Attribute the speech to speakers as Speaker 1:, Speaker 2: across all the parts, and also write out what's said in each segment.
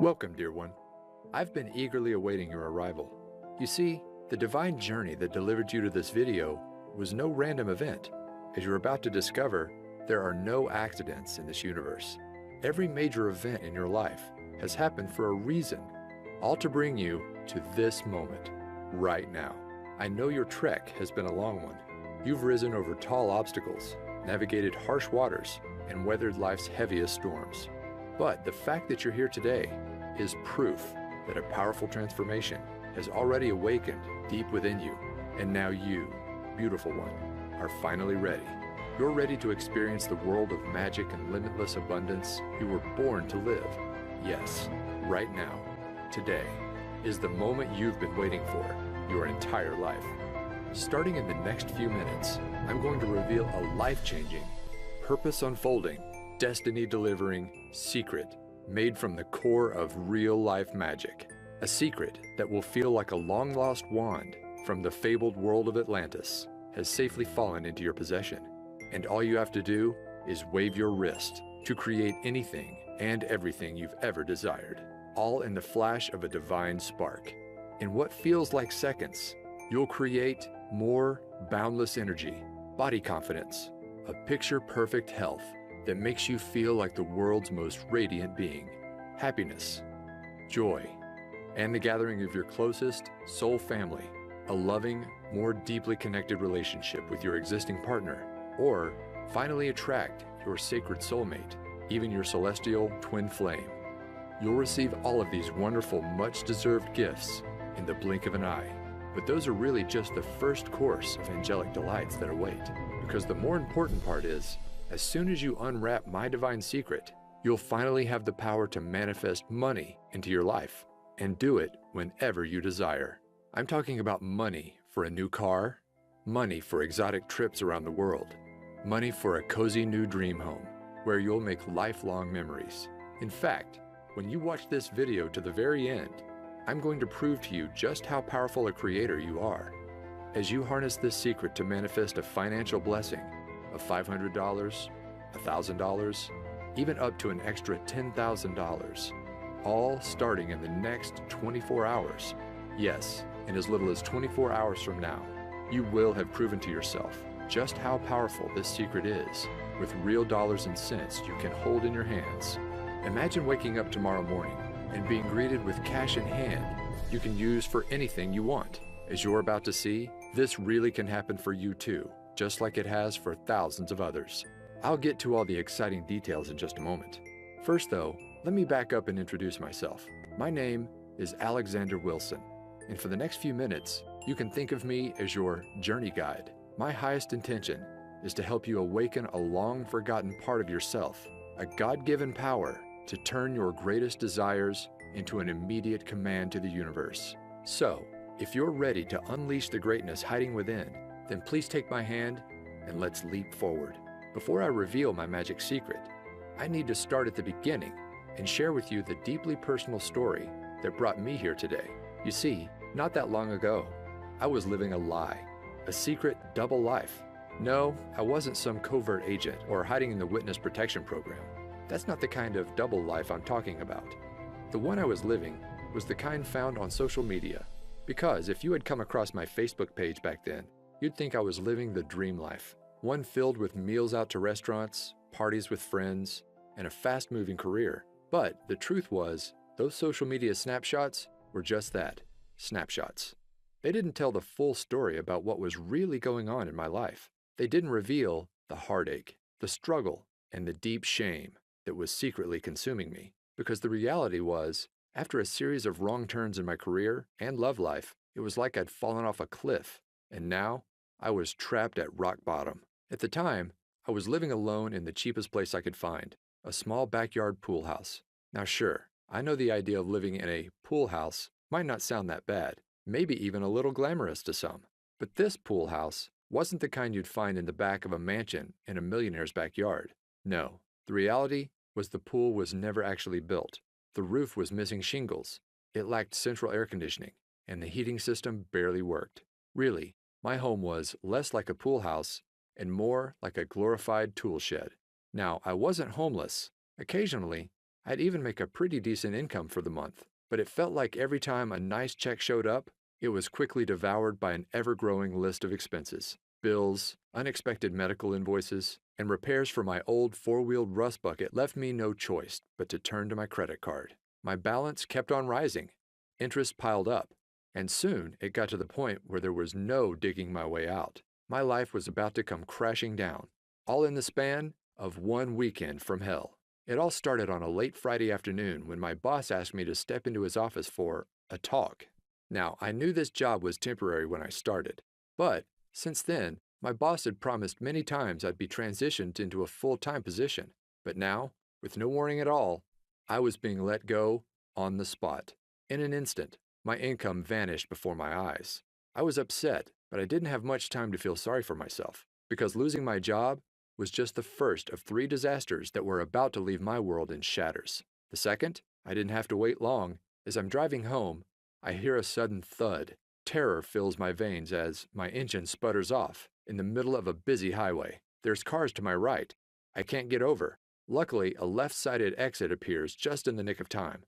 Speaker 1: Welcome, dear one. I've been eagerly awaiting your arrival. You see, the divine journey that delivered you to this video was no random event. As you're about to discover, there are no accidents in this universe. Every major event in your life has happened for a reason, all to bring you to this moment, right now. I know your trek has been a long one. You've risen over tall obstacles, navigated harsh waters, and weathered life's heaviest storms. But the fact that you're here today is proof that a powerful transformation has already awakened deep within you. And now you, beautiful one, are finally ready. You're ready to experience the world of magic and limitless abundance you were born to live. Yes, right now, today, is the moment you've been waiting for your entire life. Starting in the next few minutes, I'm going to reveal a life-changing, purpose-unfolding, destiny-delivering secret made from the core of real-life magic. A secret that will feel like a long-lost wand from the fabled world of Atlantis has safely fallen into your possession. And all you have to do is wave your wrist to create anything and everything you've ever desired, all in the flash of a divine spark. In what feels like seconds, you'll create more boundless energy, body confidence, a picture-perfect health that makes you feel like the world's most radiant being, happiness, joy, and the gathering of your closest soul family, a loving, more deeply connected relationship with your existing partner, or finally attract your sacred soulmate, even your celestial twin flame. You'll receive all of these wonderful, much-deserved gifts in the blink of an eye. But those are really just the first course of angelic delights that await, because the more important part is, as soon as you unwrap my divine secret, you'll finally have the power to manifest money into your life and do it whenever you desire. I'm talking about money for a new car, money for exotic trips around the world, money for a cozy new dream home where you'll make lifelong memories. In fact, when you watch this video to the very end, I'm going to prove to you just how powerful a creator you are. As you harness this secret to manifest a financial blessing of $500, $1,000, even up to an extra $10,000, all starting in the next 24 hours. Yes, in as little as 24 hours from now, you will have proven to yourself just how powerful this secret is, with real dollars and cents you can hold in your hands. Imagine waking up tomorrow morning and being greeted with cash in hand you can use for anything you want. As you're about to see, this really can happen for you too, just like it has for thousands of others. I'll get to all the exciting details in just a moment. First though, let me back up and introduce myself. My name is Alexander Wilson, and for the next few minutes, you can think of me as your journey guide. My highest intention is to help you awaken a long-forgotten part of yourself, a God-given power to turn your greatest desires into an immediate command to the universe. So, if you're ready to unleash the greatness hiding within, then please take my hand and let's leap forward. Before I reveal my magic secret, I need to start at the beginning and share with you the deeply personal story that brought me here today. You see, not that long ago, I was living a lie, a secret double life. No, I wasn't some covert agent or hiding in the witness protection program. That's not the kind of double life I'm talking about. The one I was living was the kind found on social media, because if you had come across my Facebook page back then, you'd think I was living the dream life, one filled with meals out to restaurants, parties with friends, and a fast-moving career. But the truth was, those social media snapshots were just that, snapshots. They didn't tell the full story about what was really going on in my life. They didn't reveal the heartache, the struggle, and the deep shame that was secretly consuming me. Because the reality was, after a series of wrong turns in my career and love life, it was like I'd fallen off a cliff, and now I was trapped at rock bottom. At the time, I was living alone in the cheapest place I could find, a small backyard pool house. Now sure, I know the idea of living in a pool house might not sound that bad, maybe even a little glamorous to some. But this pool house wasn't the kind you'd find in the back of a mansion in a millionaire's backyard. No, the reality was the pool was never actually built. The roof was missing shingles, it lacked central air conditioning, and the heating system barely worked. Really, my home was less like a pool house and more like a glorified tool shed. Now, I wasn't homeless. Occasionally, I'd even make a pretty decent income for the month, but it felt like every time a nice check showed up, it was quickly devoured by an ever-growing list of expenses, bills, unexpected medical invoices, and repairs for my old four-wheeled rust bucket left me no choice but to turn to my credit card. My balance kept on rising, interest piled up, and soon it got to the point where there was no digging my way out. My life was about to come crashing down, all in the span of one weekend from hell. It all started on a late Friday afternoon when my boss asked me to step into his office for a talk. Now, I knew this job was temporary when I started, but since then, my boss had promised many times I'd be transitioned into a full-time position. But now, with no warning at all, I was being let go on the spot. In an instant, my income vanished before my eyes. I was upset, but I didn't have much time to feel sorry for myself, because losing my job was just the first of 3 disasters that were about to leave my world in shatters. The second, I didn't have to wait long. As I'm driving home, I hear a sudden thud. Terror fills my veins as my engine sputters off in the middle of a busy highway. There's cars to my right. I can't get over. Luckily, a left-sided exit appears just in the nick of time.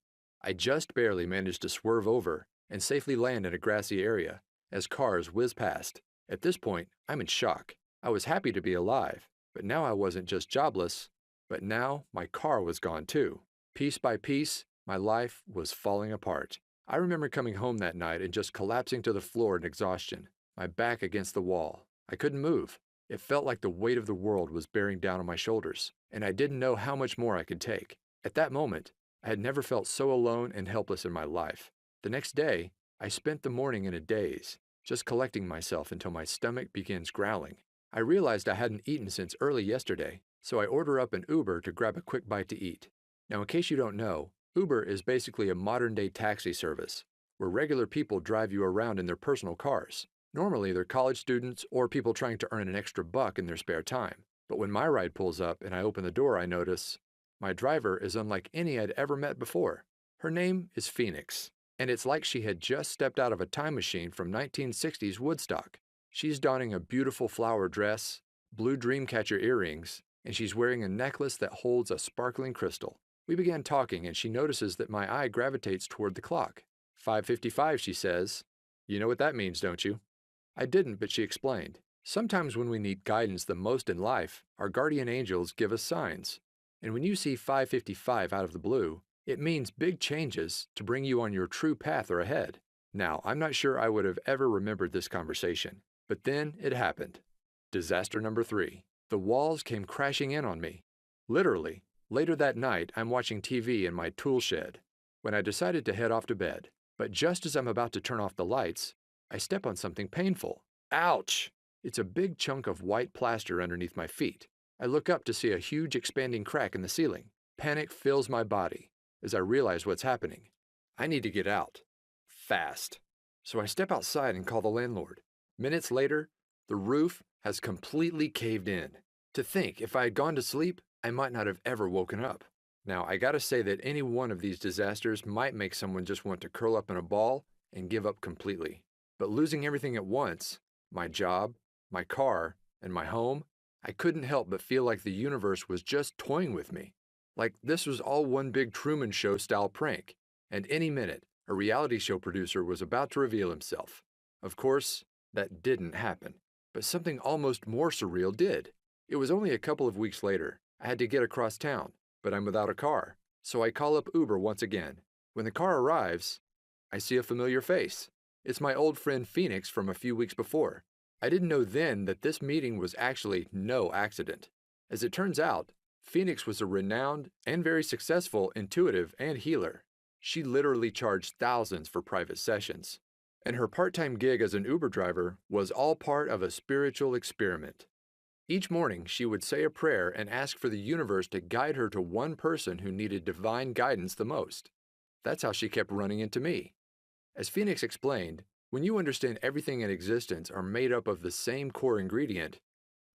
Speaker 1: I just barely managed to swerve over and safely land in a grassy area as cars whiz past. At this point, I'm in shock. I was happy to be alive, but now I wasn't just jobless, but now my car was gone too. Piece by piece, my life was falling apart. I remember coming home that night and just collapsing to the floor in exhaustion, my back against the wall. I couldn't move. It felt like the weight of the world was bearing down on my shoulders, and I didn't know how much more I could take. At that moment, I had never felt so alone and helpless in my life. The next day, I spent the morning in a daze, just collecting myself until my stomach begins growling. I realized I hadn't eaten since early yesterday, so I order up an Uber to grab a quick bite to eat. Now, in case you don't know, Uber is basically a modern-day taxi service, where regular people drive you around in their personal cars. Normally, they're college students or people trying to earn an extra buck in their spare time. But when my ride pulls up and I open the door, I notice my driver is unlike any I'd ever met before. Her name is Phoenix, and it's like she had just stepped out of a time machine from 1960s Woodstock. She's donning a beautiful flower dress, blue dreamcatcher earrings, and she's wearing a necklace that holds a sparkling crystal. We began talking, and she notices that my eye gravitates toward the clock. 5:55, she says. You know what that means, don't you? I didn't, but she explained. Sometimes when we need guidance the most in life, our guardian angels give us signs. And when you see 5:55 out of the blue, it means big changes to bring you on your true path or ahead. Now, I'm not sure I would have ever remembered this conversation, but then it happened. Disaster number 3. The walls came crashing in on me. Literally. Later that night, I'm watching TV in my tool shed when I decided to head off to bed. But just as I'm about to turn off the lights, I step on something painful. Ouch! It's a big chunk of white plaster underneath my feet. I look up to see a huge expanding crack in the ceiling. Panic fills my body as I realize what's happening. I need to get out. Fast. So I step outside and call the landlord. Minutes later, the roof has completely caved in. To think, if I had gone to sleep, I might not have ever woken up. Now, I gotta say that any one of these disasters might make someone just want to curl up in a ball and give up completely. But losing everything at once, my job, my car, and my home, I couldn't help but feel like the universe was just toying with me. Like this was all one big Truman Show style prank, and any minute, a reality show producer was about to reveal himself. Of course, that didn't happen, but something almost more surreal did. It was only a couple of weeks later. I had to get across town, but I'm without a car, so I call up Uber once again. When the car arrives, I see a familiar face. It's my old friend Phoenix from a few weeks before. I didn't know then that this meeting was actually no accident. As it turns out, Phoenix was a renowned and very successful intuitive and healer. She literally charged thousands for private sessions, and her part-time gig as an Uber driver was all part of a spiritual experiment. Each morning, she would say a prayer and ask for the universe to guide her to one person who needed divine guidance the most. That's how she kept running into me. As Phoenix explained, when you understand everything in existence are made up of the same core ingredient,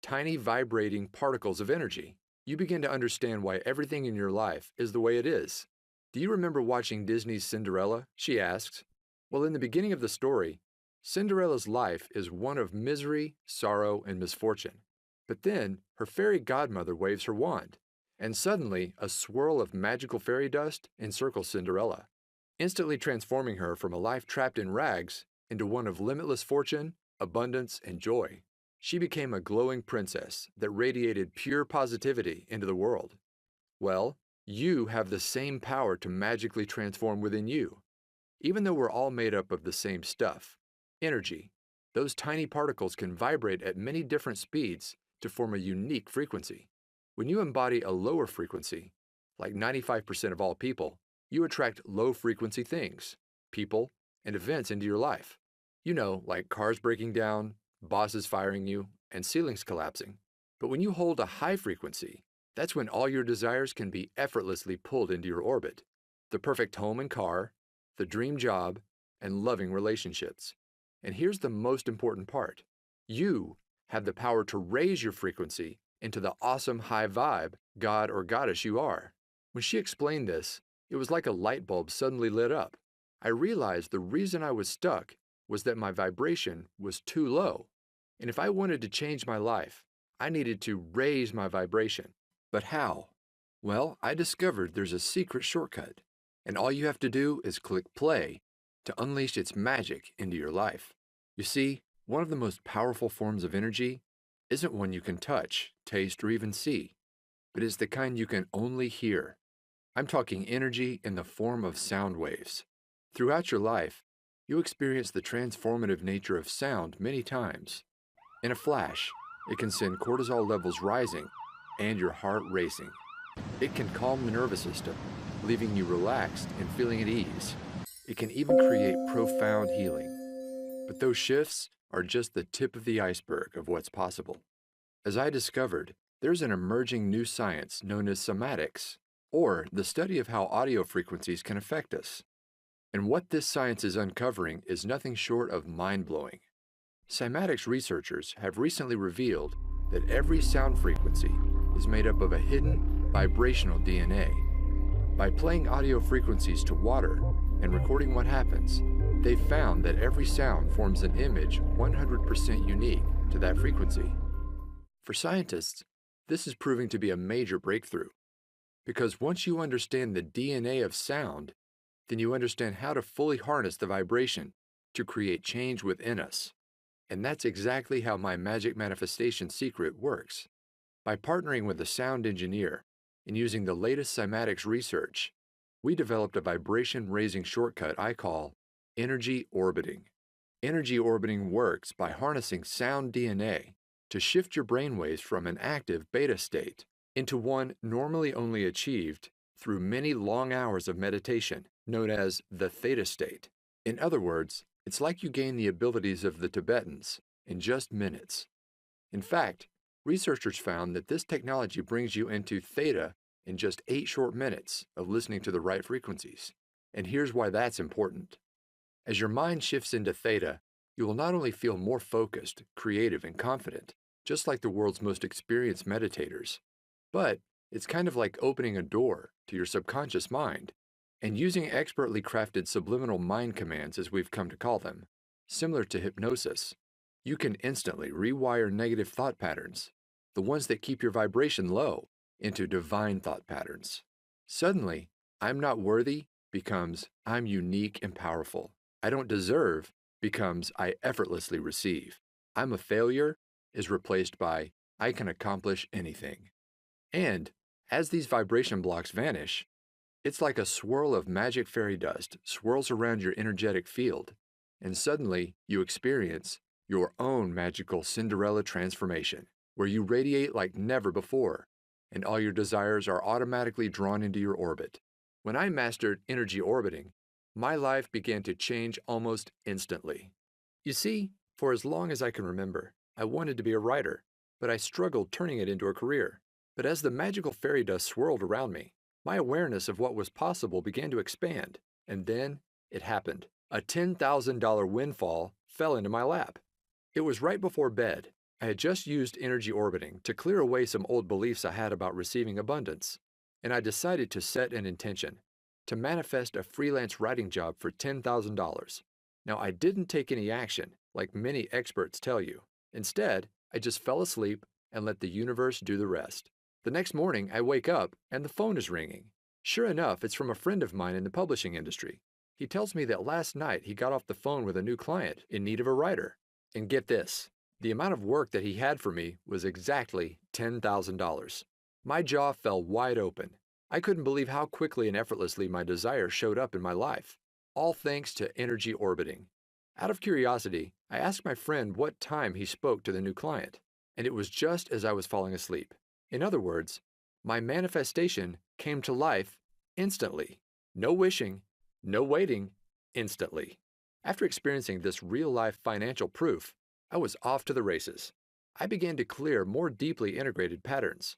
Speaker 1: tiny vibrating particles of energy, you begin to understand why everything in your life is the way it is. Do you remember watching Disney's Cinderella? She asks. Well, in the beginning of the story, Cinderella's life is one of misery, sorrow, and misfortune. But then, her fairy godmother waves her wand, And suddenly, a swirl of magical fairy dust encircles Cinderella, instantly transforming her from a life trapped in rags into one of limitless fortune, abundance, and joy. She became a glowing princess that radiated pure positivity into the world. Well, you have the same power to magically transform within you. Even though we're all made up of the same stuff, energy, those tiny particles can vibrate at many different speeds to form a unique frequency. When you embody a lower frequency, like 95% of all people, you attract low-frequency things, people, and events into your life. Like cars breaking down, bosses firing you, and ceilings collapsing. But when you hold a high frequency, that's when all your desires can be effortlessly pulled into your orbit. The perfect home and car, the dream job, and loving relationships. And here's the most important part. You have the power to raise your frequency into the awesome high vibe god or goddess you are. When she explained this, it was like a light bulb suddenly lit up. I realized the reason I was stuck was that my vibration was too low. And if I wanted to change my life, I needed to raise my vibration. But how? Well, I discovered there's a secret shortcut, and all you have to do is click play to unleash its magic into your life. You see, one of the most powerful forms of energy isn't one you can touch, taste, or even see, but is the kind you can only hear. I'm talking energy in the form of sound waves. Throughout your life, you experience the transformative nature of sound many times. In a flash, it can send cortisol levels rising and your heart racing. It can calm the nervous system, leaving you relaxed and feeling at ease. It can even create profound healing. But those shifts are just the tip of the iceberg of what's possible. As I discovered, there's an emerging new science known as somatics, or the study of how audio frequencies can affect us. And what this science is uncovering is nothing short of mind-blowing. Cymatics researchers have recently revealed that every sound frequency is made up of a hidden vibrational DNA. By playing audio frequencies to water and recording what happens, they've found that every sound forms an image 100% unique to that frequency. For scientists, this is proving to be a major breakthrough, because once you understand the DNA of sound, then you understand how to fully harness the vibration to create change within us. And that's exactly how my magic manifestation secret works. By partnering with a sound engineer and using the latest cymatics research, we developed a vibration-raising shortcut I call energy orbiting. Energy orbiting works by harnessing sound DNA to shift your brainwaves from an active beta state into one normally only achieved through many long hours of meditation, known as the theta state. In other words, it's like you gain the abilities of the Tibetans in just minutes. In fact, researchers found that this technology brings you into theta in just 8 short minutes of listening to the right frequencies. And here's why that's important. As your mind shifts into theta, you will not only feel more focused, creative, and confident, just like the world's most experienced meditators, but it's kind of like opening a door to your subconscious mind and using expertly crafted subliminal mind commands, as we've come to call them, similar to hypnosis. You can instantly rewire negative thought patterns, the ones that keep your vibration low, into divine thought patterns. Suddenly, I'm not worthy becomes I'm unique and powerful. I don't deserve becomes I effortlessly receive. I'm a failure is replaced by I can accomplish anything. And as these vibration blocks vanish, it's like a swirl of magic fairy dust swirls around your energetic field, and suddenly you experience your own magical Cinderella transformation, where you radiate like never before, and all your desires are automatically drawn into your orbit. When I mastered energy orbiting, my life began to change almost instantly. You see, for as long as I can remember, I wanted to be a writer, but I struggled turning it into a career. But as the magical fairy dust swirled around me, my awareness of what was possible began to expand, and then it happened. A $10,000 windfall fell into my lap. It was right before bed. I had just used energy orbiting to clear away some old beliefs I had about receiving abundance, and I decided to set an intention to manifest a freelance writing job for $10,000. Now, I didn't take any action, like many experts tell you. Instead, I just fell asleep and let the universe do the rest. The next morning, I wake up and the phone is ringing. Sure enough, it's from a friend of mine in the publishing industry. He tells me that last night he got off the phone with a new client in need of a writer. And get this, the amount of work that he had for me was exactly $10,000. My jaw fell wide open. I couldn't believe how quickly and effortlessly my desire showed up in my life, all thanks to energy orbiting. Out of curiosity, I asked my friend what time he spoke to the new client, and it was just as I was falling asleep. In other words, my manifestation came to life instantly. No wishing, no waiting, instantly. After experiencing this real-life financial proof, I was off to the races. I began to clear more deeply integrated patterns.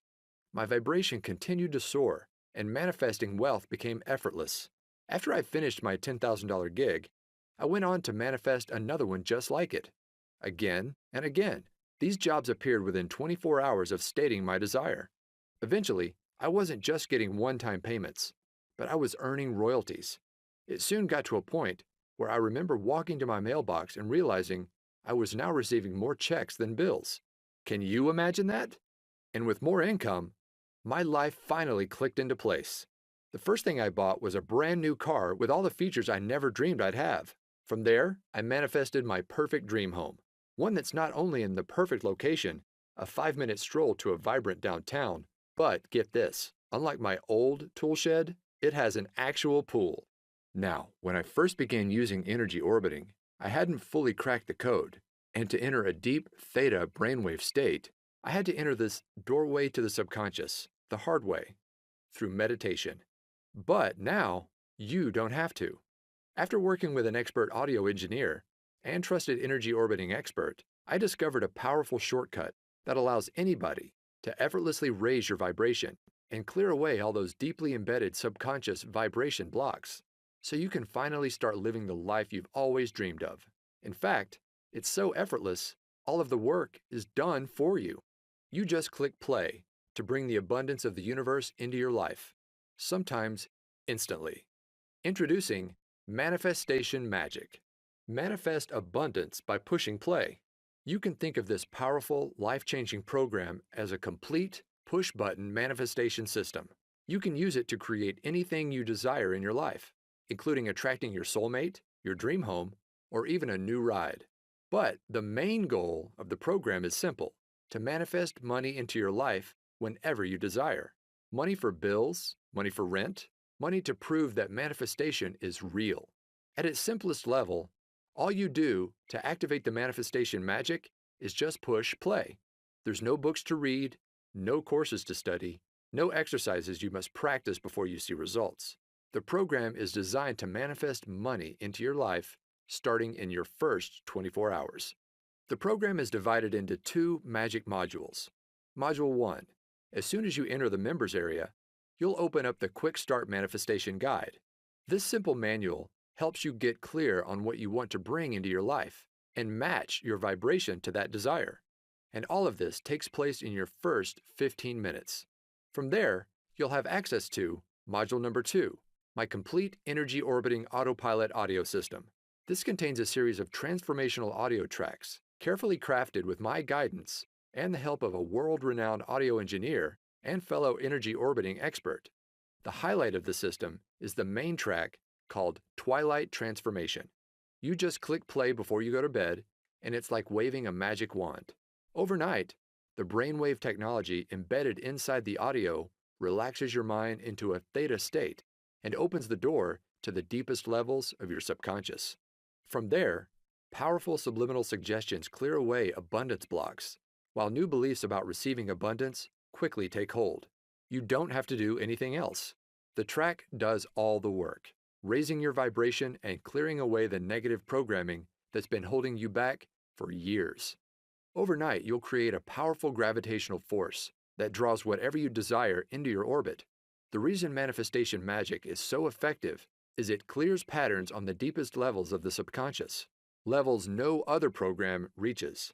Speaker 1: My vibration continued to soar, and manifesting wealth became effortless. After I finished my $10,000 gig, I went on to manifest another one just like it. Again and again, these jobs appeared within 24 hours of stating my desire. Eventually, I wasn't just getting one-time payments, but I was earning royalties. It soon got to a point where I remember walking to my mailbox and realizing I was now receiving more checks than bills. Can you imagine that? And with more income, my life finally clicked into place. The first thing I bought was a brand new car with all the features I never dreamed I'd have. From there, I manifested my perfect dream home, one that's not only in the perfect location, a 5-minute stroll to a vibrant downtown, but get this, unlike my old tool shed, it has an actual pool. Now, when I first began using energy orbiting, I hadn't fully cracked the code, and to enter a deep theta brainwave state, I had to enter this doorway to the subconscious, the hard way, through meditation. But now, you don't have to. After working with an expert audio engineer and trusted energy orbiting expert, I discovered a powerful shortcut that allows anybody to effortlessly raise your vibration and clear away all those deeply embedded subconscious vibration blocks, so you can finally start living the life you've always dreamed of. In fact, it's so effortless, all of the work is done for you. You just click play to bring the abundance of the universe into your life, sometimes instantly. Introducing Manifestation Magic. Manifest abundance by pushing play. You can think of this powerful, life-changing program as a complete push-button manifestation system. You can use it to create anything you desire in your life, including attracting your soulmate, your dream home, or even a new ride. But the main goal of the program is simple: to manifest money into your life whenever you desire. Money for bills, money for rent, money to prove that manifestation is real. At its simplest level, all you do to activate the manifestation magic is just push play. There's no books to read, no courses to study, no exercises you must practice before you see results. The program is designed to manifest money into your life starting in your first 24 hours. The program is divided into 2 magic modules. Module 1. As soon as you enter the members area, you'll open up the Quick Start Manifestation Guide. This simple manual helps you get clear on what you want to bring into your life and match your vibration to that desire. And all of this takes place in your first 15 minutes. From there, you'll have access to Module number 2, my complete energy orbiting autopilot audio system. This contains a series of transformational audio tracks, carefully crafted with my guidance and the help of a world-renowned audio engineer and fellow energy orbiting expert. The highlight of the system is the main track called Twilight Transformation. You just click play before you go to bed, and it's like waving a magic wand. Overnight, the brainwave technology embedded inside the audio relaxes your mind into a theta state and opens the door to the deepest levels of your subconscious. From there, powerful subliminal suggestions clear away abundance blocks, while new beliefs about receiving abundance quickly take hold. You don't have to do anything else. The track does all the work, raising your vibration and clearing away the negative programming that's been holding you back for years. Overnight, you'll create a powerful gravitational force that draws whatever you desire into your orbit. The reason manifestation magic is so effective is it clears patterns on the deepest levels of the subconscious, levels no other program reaches.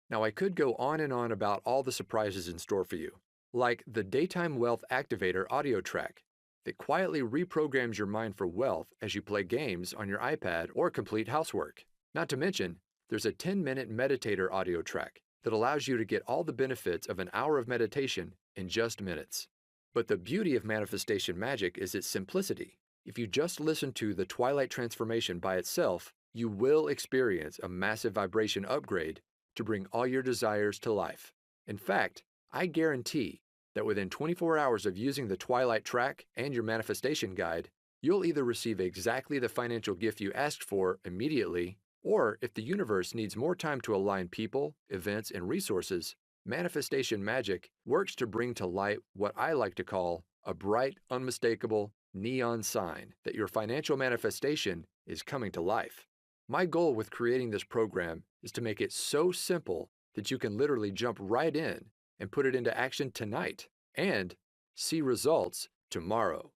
Speaker 1: Now, I could go on and on about all the surprises in store for you, like the Daytime Wealth Activator audio track that quietly reprograms your mind for wealth as you play games on your iPad or complete housework. Not to mention, there's a 10-minute meditator audio track that allows you to get all the benefits of an hour of meditation in just minutes. But the beauty of manifestation magic is its simplicity. If you just listen to the Twilight Transformation by itself, you will experience a massive vibration upgrade to bring all your desires to life. In fact, I guarantee that within 24 hours of using the Twilight track and your manifestation guide, you'll either receive exactly the financial gift you asked for immediately, or if the universe needs more time to align people, events, and resources, manifestation magic works to bring to light what I like to call a bright, unmistakable neon sign that your financial manifestation is coming to life. My goal with creating this program is to make it so simple that you can literally jump right in and put it into action tonight and see results tomorrow.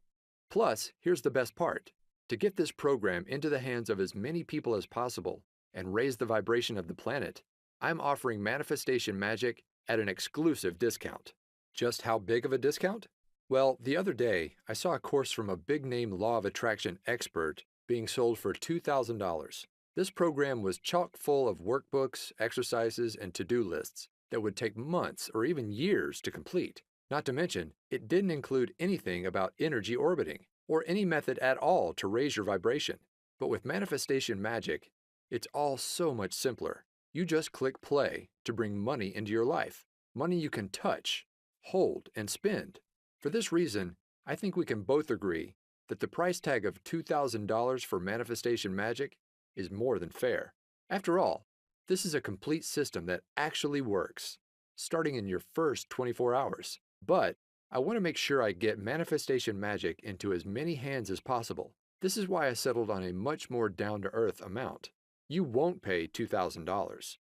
Speaker 1: Plus, here's the best part. To get this program into the hands of as many people as possible and raise the vibration of the planet, I'm offering manifestation magic at an exclusive discount. Just how big of a discount? Well, the other day, I saw a course from a big-name law of attraction expert being sold for $2,000. This program was chock full of workbooks, exercises, and to-do lists that would take months or even years to complete. Not to mention, it didn't include anything about energy orbiting or any method at all to raise your vibration. But with manifestation magic, it's all so much simpler. You just click play to bring money into your life, money you can touch, hold, and spend. For this reason, I think we can both agree that the price tag of $2,000 for manifestation magic is more than fair. After all, this is a complete system that actually works, starting in your first 24 hours. But I want to make sure I get manifestation magic into as many hands as possible. This is why I settled on a much more down-to-earth amount. You won't pay $2,000,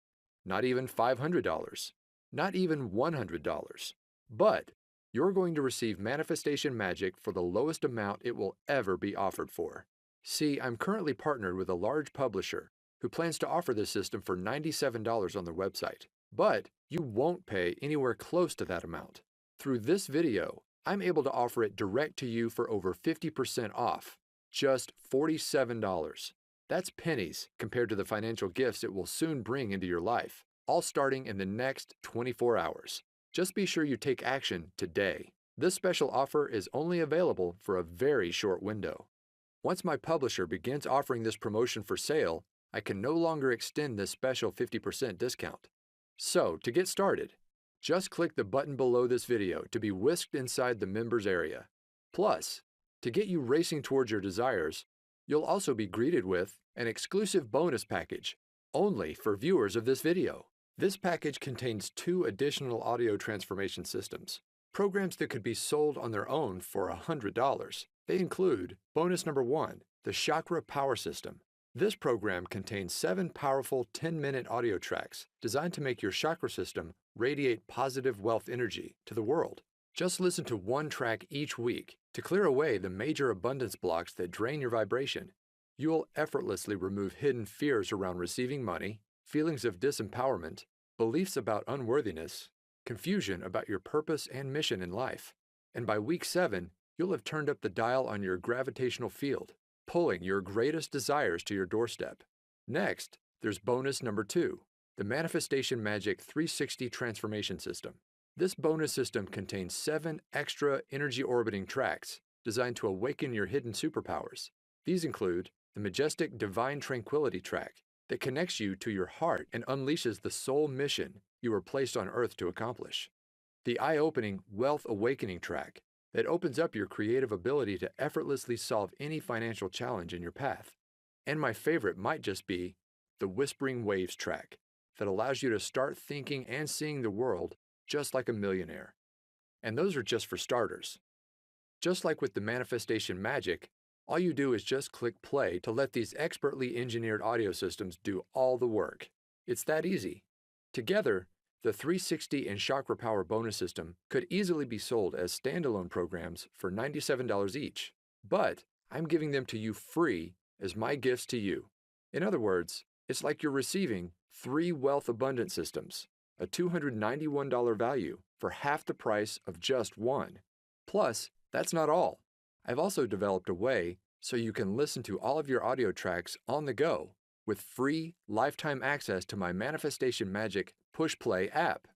Speaker 1: not even $500, not even $100. But you're going to receive manifestation magic for the lowest amount it will ever be offered for. See, I'm currently partnered with a large publisher who plans to offer this system for $97 on their website. But you won't pay anywhere close to that amount. Through this video, I'm able to offer it direct to you for over 50% off, just $47. That's pennies compared to the financial gifts it will soon bring into your life, all starting in the next 24 hours. Just be sure you take action today. This special offer is only available for a very short window. Once my publisher begins offering this promotion for sale, I can no longer extend this special 50% discount. So, to get started, just click the button below this video to be whisked inside the members area. Plus, to get you racing towards your desires, you'll also be greeted with an exclusive bonus package, only for viewers of this video. This package contains 2 additional audio transformation systems, programs that could be sold on their own for $100. They include bonus number 1, the Chakra Power System. This program contains 7 powerful 10-minute audio tracks designed to make your chakra system radiate positive wealth energy to the world. Just listen to one track each week to clear away the major abundance blocks that drain your vibration. You will effortlessly remove hidden fears around receiving money, feelings of disempowerment, beliefs about unworthiness, confusion about your purpose and mission in life. And by week 7, you'll have turned up the dial on your gravitational field, pulling your greatest desires to your doorstep. Next, there's bonus number 2, the Manifestation Magic 360 Transformation System. This bonus system contains 7 extra energy orbiting tracks designed to awaken your hidden superpowers. These include the majestic Divine Tranquility track that connects you to your heart and unleashes the soul mission you were placed on Earth to accomplish. The eye-opening Wealth Awakening track that opens up your creative ability to effortlessly solve any financial challenge in your path. And my favorite might just be the Whispering Waves track that allows you to start thinking and seeing the world just like a millionaire. And those are just for starters. Just like with the manifestation magic, all you do is just click play to let these expertly engineered audio systems do all the work. It's that easy. Together, the 360 and Chakra Power bonus system could easily be sold as standalone programs for $97 each, but I'm giving them to you free as my gifts to you. In other words, it's like you're receiving 3 wealth abundance systems, a $291 value for half the price of just one. Plus, that's not all. I've also developed a way so you can listen to all of your audio tracks on the go with free lifetime access to my Manifestation Magic Push Play app.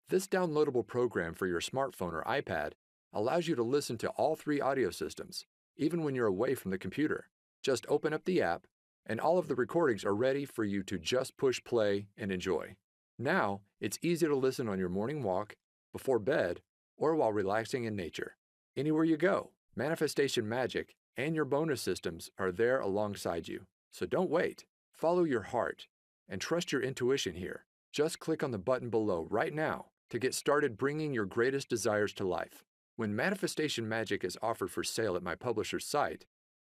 Speaker 1: This downloadable program for your smartphone or iPad allows you to listen to all three audio systems, even when you're away from the computer. Just open up the app, and all of the recordings are ready for you to just push play and enjoy. Now, it's easy to listen on your morning walk, before bed, or while relaxing in nature. Anywhere you go, Manifestation Magic and your bonus systems are there alongside you. So don't wait. Follow your heart and trust your intuition here. Just click on the button below right now to get started bringing your greatest desires to life. When Manifestation Magic is offered for sale at my publisher's site,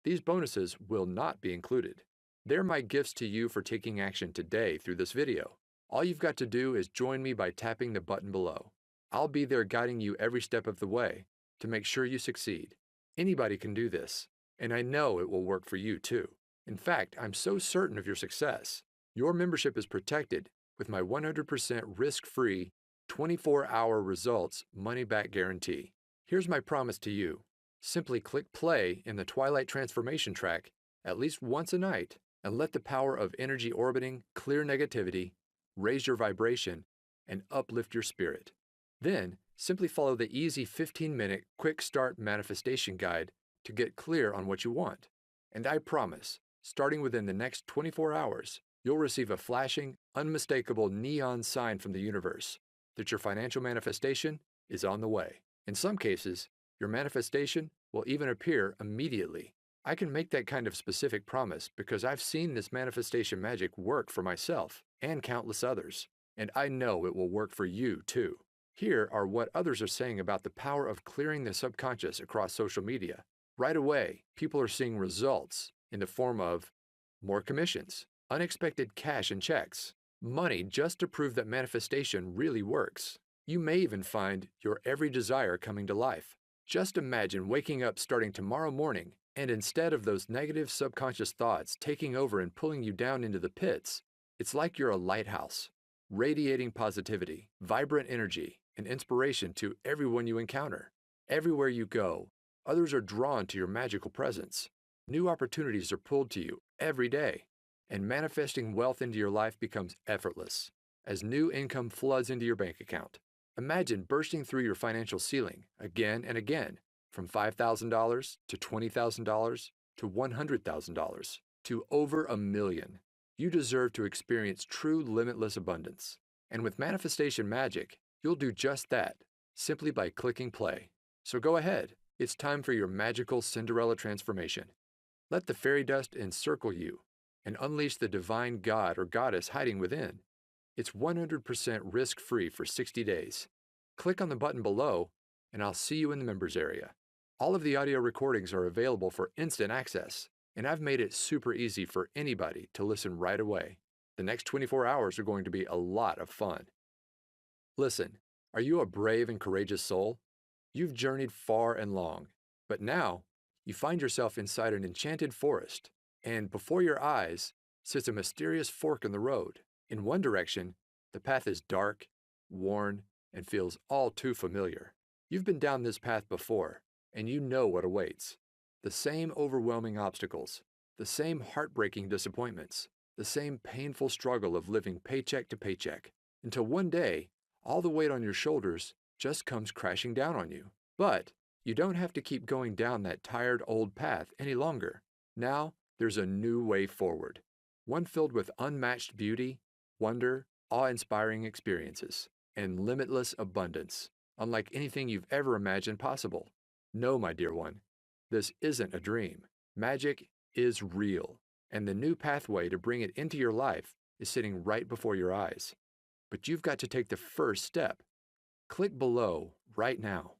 Speaker 1: these bonuses will not be included. They're my gifts to you for taking action today through this video. All you've got to do is join me by tapping the button below. I'll be there guiding you every step of the way to make sure you succeed. Anybody can do this, and I know it will work for you too. In fact, I'm so certain of your success. Your membership is protected with my 100% risk-free, 24-hour results money-back guarantee. Here's my promise to you. Simply click play in the Twilight Transformation track at least once a night and let the power of energy orbiting clear negativity, raise your vibration, and uplift your spirit. Then, simply follow the easy 15-minute quick start manifestation guide to get clear on what you want. And I promise, starting within the next 24 hours, you'll receive a flashing, unmistakable neon sign from the universe that your financial manifestation is on the way. In some cases, your manifestation will even appear immediately. I can make that kind of specific promise because I've seen this manifestation magic work for myself and countless others, and I know it will work for you too. Here are what others are saying about the power of clearing the subconscious across social media. Right away, people are seeing results in the form of more commissions, unexpected cash and checks, money just to prove that manifestation really works. You may even find your every desire coming to life. Just imagine waking up starting tomorrow morning, and instead of those negative subconscious thoughts taking over and pulling you down into the pits, it's like you're a lighthouse, radiating positivity, vibrant energy, and inspiration to everyone you encounter. Everywhere you go, others are drawn to your magical presence. New opportunities are pulled to you every day, and manifesting wealth into your life becomes effortless as new income floods into your bank account. Imagine bursting through your financial ceiling again and again, from $5,000 to $20,000 to $100,000 to over $1 million. You deserve to experience true limitless abundance. And with Manifestation Magic, you'll do just that, simply by clicking play. So go ahead, it's time for your magical Cinderella transformation. Let the fairy dust encircle you and unleash the divine god or goddess hiding within. It's 100% risk-free for 60 days. Click on the button below, and I'll see you in the members area. All of the audio recordings are available for instant access, and I've made it super easy for anybody to listen right away. The next 24 hours are going to be a lot of fun. Listen, are you a brave and courageous soul? You've journeyed far and long, but now you find yourself inside an enchanted forest, and before your eyes sits a mysterious fork in the road. In one direction, the path is dark, worn, and feels all too familiar. You've been down this path before, and you know what awaits. The same overwhelming obstacles, the same heartbreaking disappointments, the same painful struggle of living paycheck to paycheck, until one day, all the weight on your shoulders just comes crashing down on you. But you don't have to keep going down that tired old path any longer. Now, there's a new way forward, one filled with unmatched beauty, wonder, awe-inspiring experiences, and limitless abundance, unlike anything you've ever imagined possible. No, my dear one, this isn't a dream. Magic is real, and the new pathway to bring it into your life is sitting right before your eyes. But you've got to take the first step. Click below right now.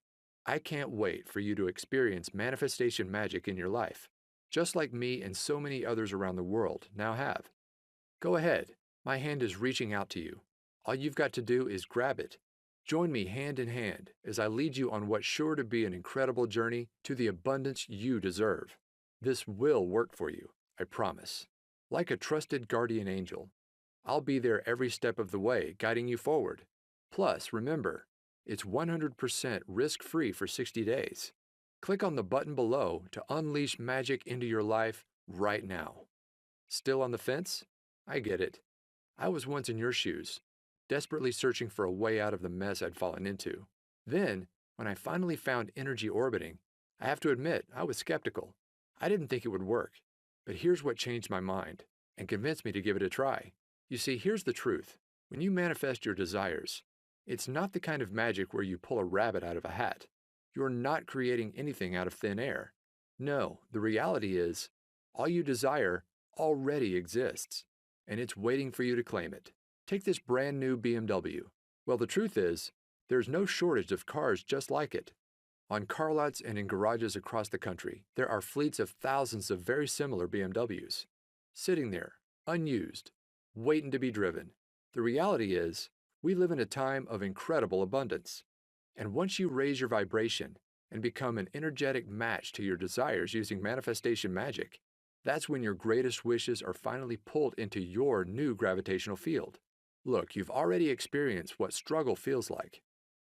Speaker 1: I can't wait for you to experience manifestation magic in your life, just like me and so many others around the world now have. Go ahead. My hand is reaching out to you. All you've got to do is grab it. Join me hand in hand as I lead you on what's sure to be an incredible journey to the abundance you deserve. This will work for you, I promise. Like a trusted guardian angel, I'll be there every step of the way, guiding you forward. Plus, remember, it's 100% risk-free for 60 days. Click on the button below to unleash magic into your life right now. Still on the fence? I get it. I was once in your shoes, desperately searching for a way out of the mess I'd fallen into. Then, when I finally found energy orbiting, I have to admit I was skeptical. I didn't think it would work. But here's what changed my mind and convinced me to give it a try. You see, here's the truth. When you manifest your desires, it's not the kind of magic where you pull a rabbit out of a hat. You're not creating anything out of thin air. No, the reality is, all you desire already exists, and it's waiting for you to claim it. Take this brand new BMW. Well, the truth is, there's no shortage of cars just like it. On car lots and in garages across the country, there are fleets of thousands of very similar BMWs, sitting there, unused, waiting to be driven. The reality is, we live in a time of incredible abundance. And once you raise your vibration and become an energetic match to your desires using manifestation magic, that's when your greatest wishes are finally pulled into your new gravitational field. Look, you've already experienced what struggle feels like.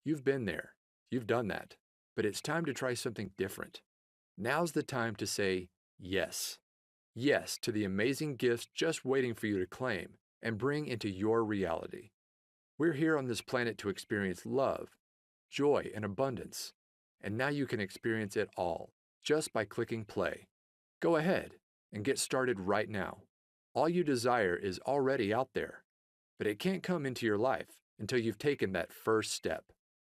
Speaker 1: You've been there. You've done that. But it's time to try something different. Now's the time to say yes. Yes to the amazing gifts just waiting for you to claim and bring into your reality. We're here on this planet to experience love, joy, and abundance. And now you can experience it all just by clicking play. Go ahead and get started right now. All you desire is already out there, but it can't come into your life until you've taken that first step.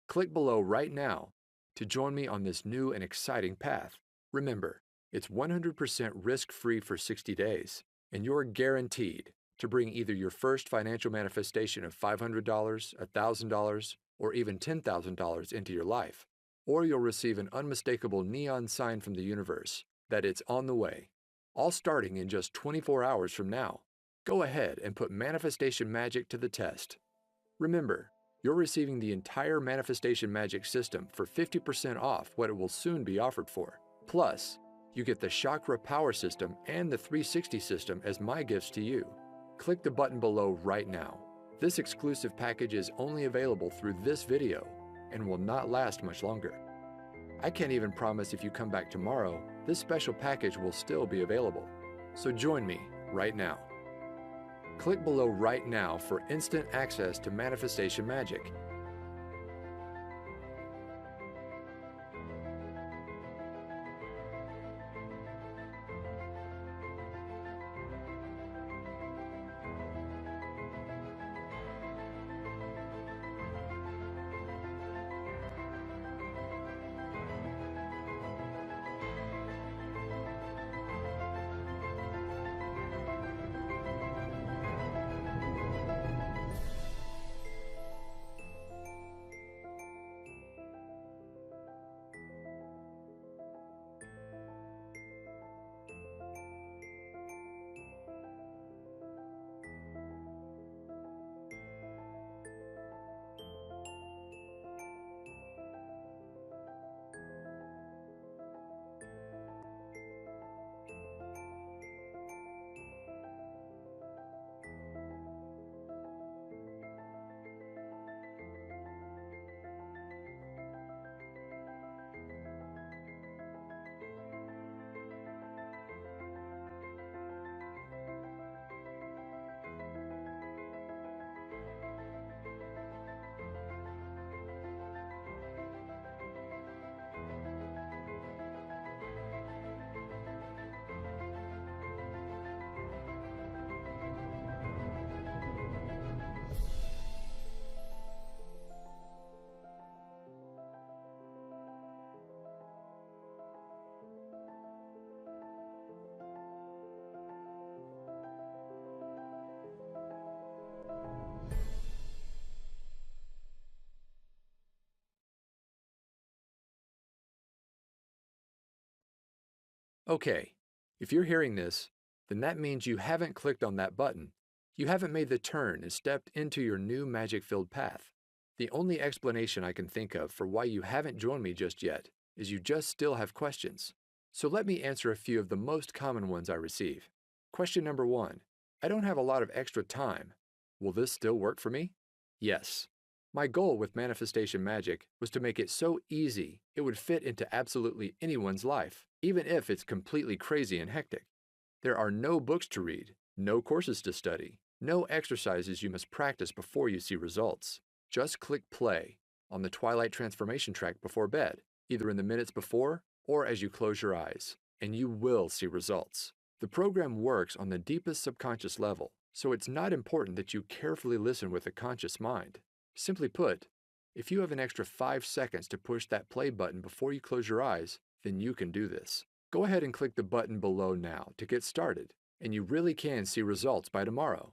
Speaker 1: Click below right now to join me on this new and exciting path. Remember, it's 100% risk-free for 60 days, and you're guaranteed to bring either your first financial manifestation of $500, $1,000, or even $10,000 into your life, or you'll receive an unmistakable neon sign from the universe that it's on the way, all starting in just 24 hours from now. Go ahead and put manifestation magic to the test. Remember, you're receiving the entire manifestation magic system for 50% off what it will soon be offered for. Plus, you get the Chakra Power System and the 360 system as my gifts to you. Click the button below right now. This exclusive package is only available through this video and will not last much longer. I can't even promise if you come back tomorrow, this special package will still be available. So join me right now. Click below right now for instant access to manifestation magic. Okay, if you're hearing this, then that means you haven't clicked on that button. You haven't made the turn and stepped into your new magic-filled path. The only explanation I can think of for why you haven't joined me just yet is you just still have questions. So let me answer a few of the most common ones I receive. Question number 1. I don't have a lot of extra time. Will this still work for me? Yes. My goal with manifestation magic was to make it so easy it would fit into absolutely anyone's life, even if it's completely crazy and hectic. There are no books to read, no courses to study, No exercises you must practice before you see results. Just click play on the Twilight Transformation track before bed, either in the minutes before or as you close your eyes, and you will see results. The program works on the deepest subconscious level, so it's not important that you carefully listen with a conscious mind. Simply put, if you have an extra 5 seconds to push that play button before you close your eyes, then you can do this. Go ahead and click the button below now to get started, and you really can see results by tomorrow.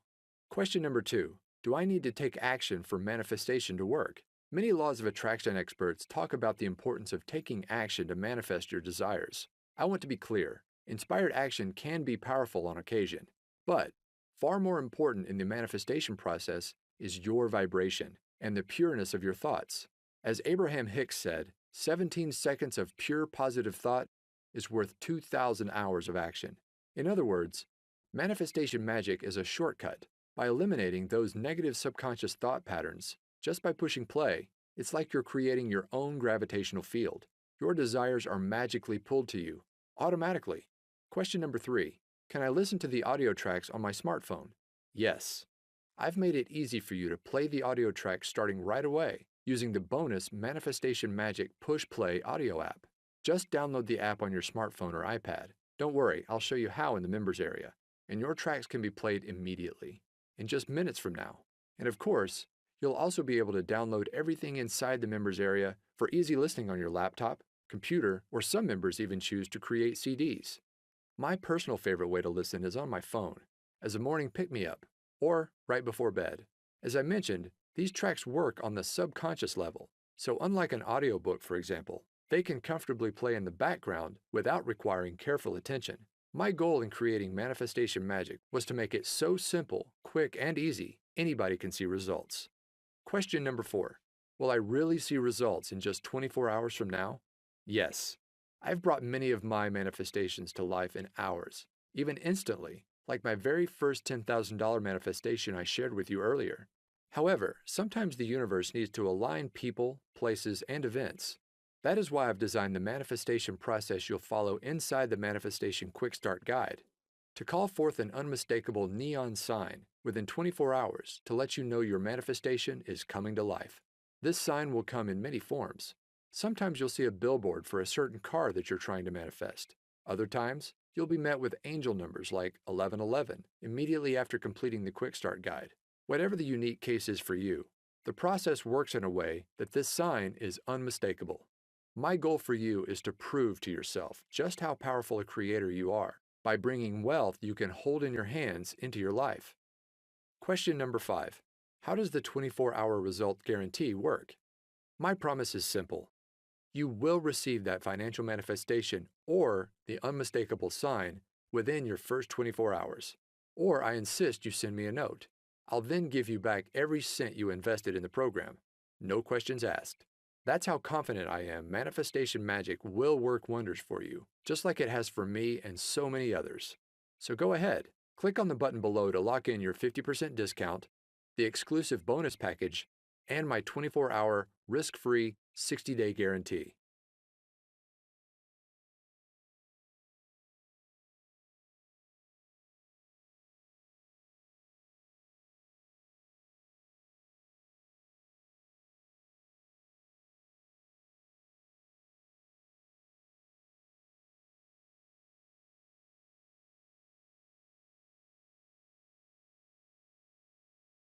Speaker 1: Question number 2. Do I need to take action for manifestation to work? Many laws of attraction experts talk about the importance of taking action to manifest your desires. I want to be clear. Inspired action can be powerful on occasion, but far more important in the manifestation process is your vibration and the pureness of your thoughts. As Abraham Hicks said, 17 seconds of pure positive thought is worth 2,000 hours of action. In other words, manifestation magic is a shortcut. By eliminating those negative subconscious thought patterns, just by pushing play, it's like you're creating your own gravitational field. Your desires are magically pulled to you, automatically. Question number 3. Can I listen to the audio tracks on my smartphone? Yes. I've made it easy for you to play the audio tracks starting right away using the bonus Manifestation Magic Push Play audio app. Just download the app on your smartphone or iPad. Don't worry, I'll show you how in the members area, and your tracks can be played immediately, in just minutes from now. And of course, you'll also be able to download everything inside the members area for easy listening on your laptop, computer, or some members even choose to create CDs. My personal favorite way to listen is on my phone, as a morning pick-me-up, or right before bed. As I mentioned, these tracks work on the subconscious level, so unlike an audiobook, for example, they can comfortably play in the background without requiring careful attention. My goal in creating manifestation magic was to make it so simple, quick, and easy, anybody can see results. Question number 4. Will I really see results in just 24 hours from now? Yes. I've brought many of my manifestations to life in hours, even instantly, like my very first $10,000 manifestation I shared with you earlier. However, sometimes the universe needs to align people, places, and events. That is why I've designed the manifestation process you'll follow inside the Manifestation Quick Start Guide. To call forth an unmistakable neon sign within 24 hours to let you know your manifestation is coming to life. This sign will come in many forms. Sometimes you'll see a billboard for a certain car that you're trying to manifest. Other times, you'll be met with angel numbers like 1111 immediately after completing the Quick Start Guide. Whatever the unique case is for you, the process works in a way that this sign is unmistakable. My goal for you is to prove to yourself just how powerful a creator you are by bringing wealth you can hold in your hands into your life. Question number 5. How does the 24-hour result guarantee work? My promise is simple. You will receive that financial manifestation or the unmistakable sign within your first 24 hours. Or I insist you send me a note. I'll then give you back every cent you invested in the program. No questions asked. That's how confident I am manifestation magic will work wonders for you, just like it has for me and so many others. So go ahead, click on the button below to lock in your 50% discount, the exclusive bonus package, and my 24-hour risk-free 60-day guarantee.